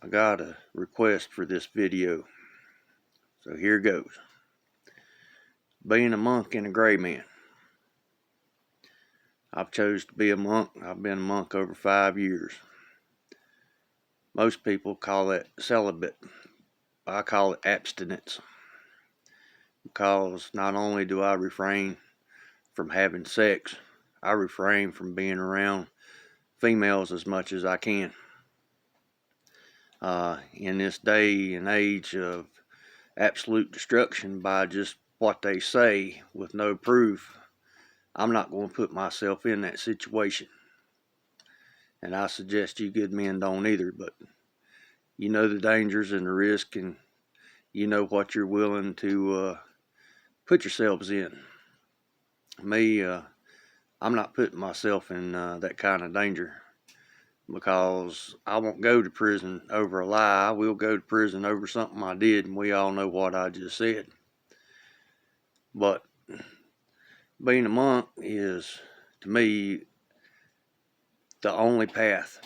I got a request for this video, so here goes. Being a monk and a gray man. I've chose to be a monk. I've been a monk over 5 years. Most people call that celibate. I call it abstinence, because not only do I refrain from having sex, I refrain from being around females as much as I can. In this day and age of absolute destruction by just what they say with no proof, I'm not going to put myself in that situation. And I suggest you good men don't either, but you know the dangers and the risk, and you know what you're willing to put yourselves in. Me, I'm not putting myself in that kind of danger, because I won't go to prison over a lie. I will go to prison over something I did, and we all know what I just said. But being a monk is, to me, the only path.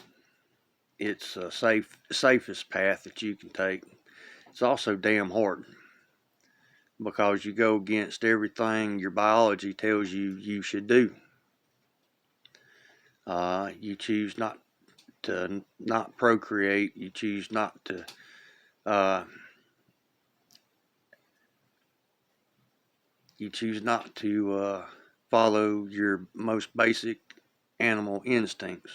It's a safest path that you can take. It's also damn hard, because you go against everything your biology tells you should do. You choose not to not procreate. You choose not to follow your most basic animal instincts.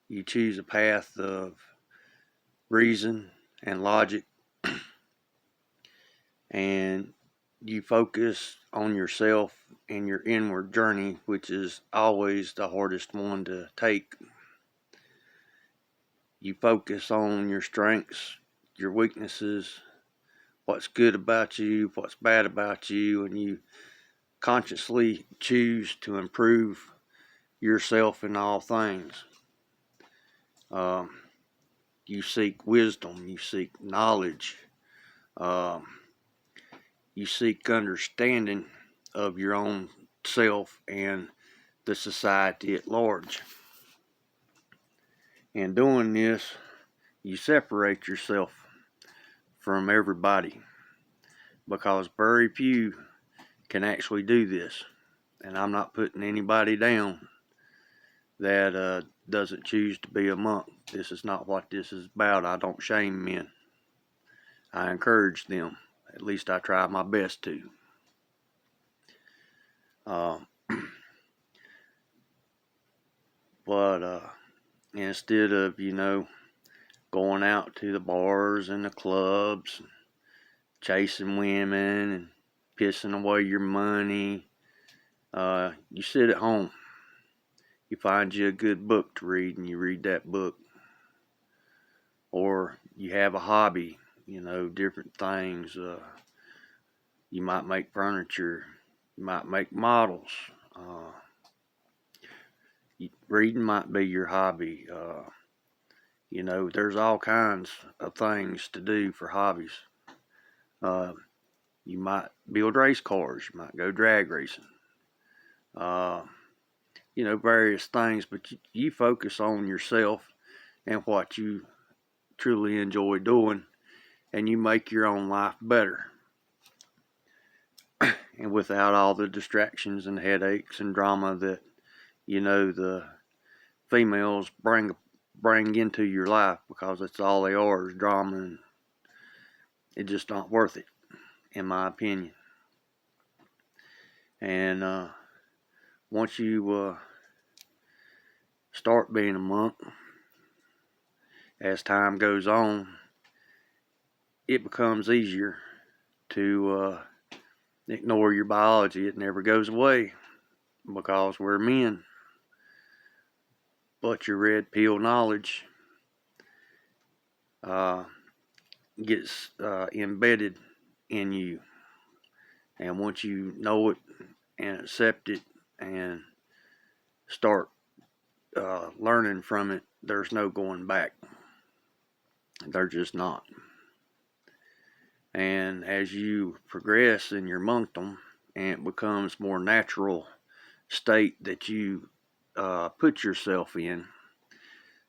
You choose a path of reason and logic, and you focus on yourself and your inward journey, which is always the hardest one to take. You focus on your strengths, your weaknesses, what's good about you, what's bad about you, and you consciously choose to improve yourself in all things. You seek wisdom, you seek knowledge, you seek understanding of your own self and the society at large. In doing this, you separate yourself from everybody, because very few can actually do this. And I'm not putting anybody down that doesn't choose to be a monk. This is not what this is about. I don't shame men. I encourage them. At least I try my best to. But instead of, going out to the bars and the clubs, chasing women and pissing away your money, you sit at home. You find you a good book to read, and you read that book. Or you have a hobby, different things. You might make furniture. You might make models. Reading might be your hobby. There's all kinds of things to do for hobbies. You might build race cars. You might go drag racing. Various things, but you focus on yourself and what you truly enjoy doing, and you make your own life better. And without all the distractions and headaches and drama that, the females bring into your life, because that's all they are, is drama, and it's just not worth it, in my opinion. And once you start being a monk, as time goes on, it becomes easier to ignore your biology. It never goes away, because we're men. But your red pill knowledge gets embedded in you. And once you know it and accept it and start learning from it, there's no going back. They're just not. And as you progress in your monkdom, and it becomes more natural state that you put yourself in,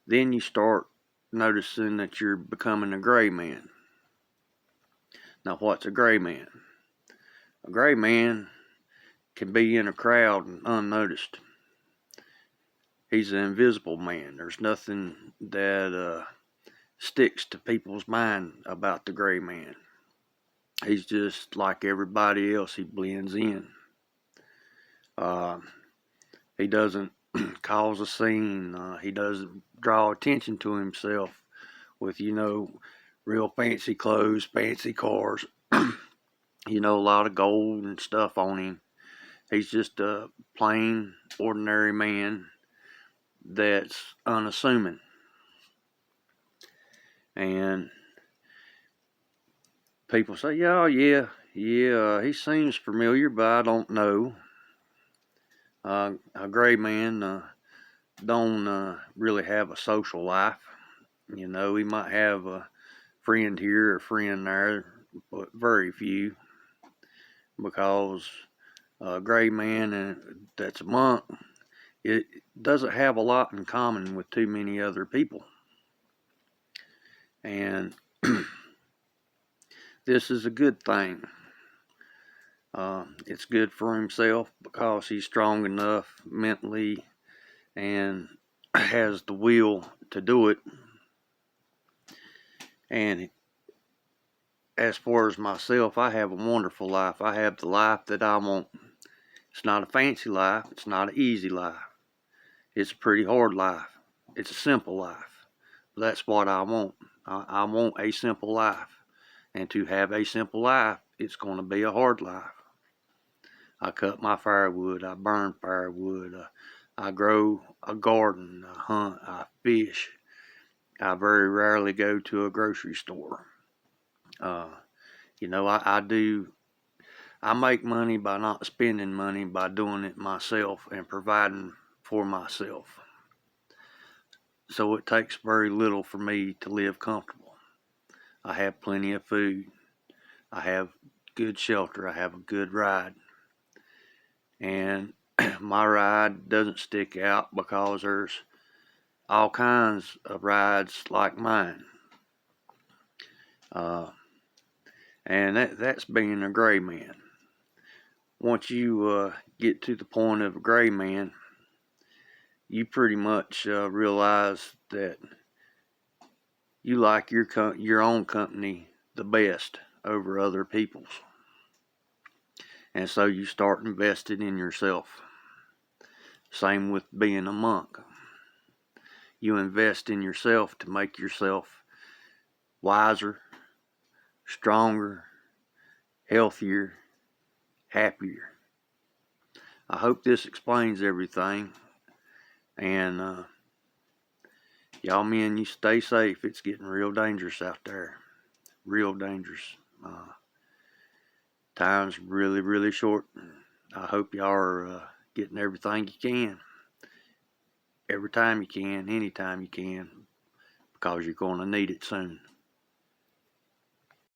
then you start noticing that you're becoming a gray man. Now, what's a gray man? A gray man can be in a crowd and unnoticed. He's an invisible man. There's nothing that sticks to people's mind about the gray man. He's just like everybody else. He blends in. He doesn't cause a scene. He doesn't draw attention to himself with, real fancy clothes, fancy cars, a lot of gold and stuff on him. He's just a plain, ordinary man that's unassuming. And people say, yeah, he seems familiar, but I don't know. A gray man don't really have a social life. He might have a friend here, a friend there, but very few. Because a gray man that's a monk, it doesn't have a lot in common with too many other people. And this is a good thing. It's good for himself because he's strong enough mentally and has the will to do it. And as far as myself, I have a wonderful life. I have the life that I want. It's not a fancy life. It's not an easy life. It's a pretty hard life. It's a simple life. That's what I want. I want a simple life. And to have a simple life, it's going to be a hard life. I cut my firewood. I burn firewood. I grow a garden. I hunt. I fish. I very rarely go to a grocery store. I make money by not spending money, by doing it myself and providing for myself. So it takes very little for me to live comfortable. I have plenty of food. I have good shelter. I have a good ride. And my ride doesn't stick out because there's all kinds of rides like mine. And that's being a gray man. Once you get to the point of a gray man, you pretty much realize that you like your own company the best over other people's. And so you start investing in yourself. Same with being a monk. You invest in yourself to make yourself wiser, stronger, healthier, happier. I hope this explains everything. And y'all men, you stay safe. It's getting real dangerous out there. Real dangerous. Time's really, really short. I hope y'all are getting everything you can. Every time you can, anytime you can, because you're going to need it soon.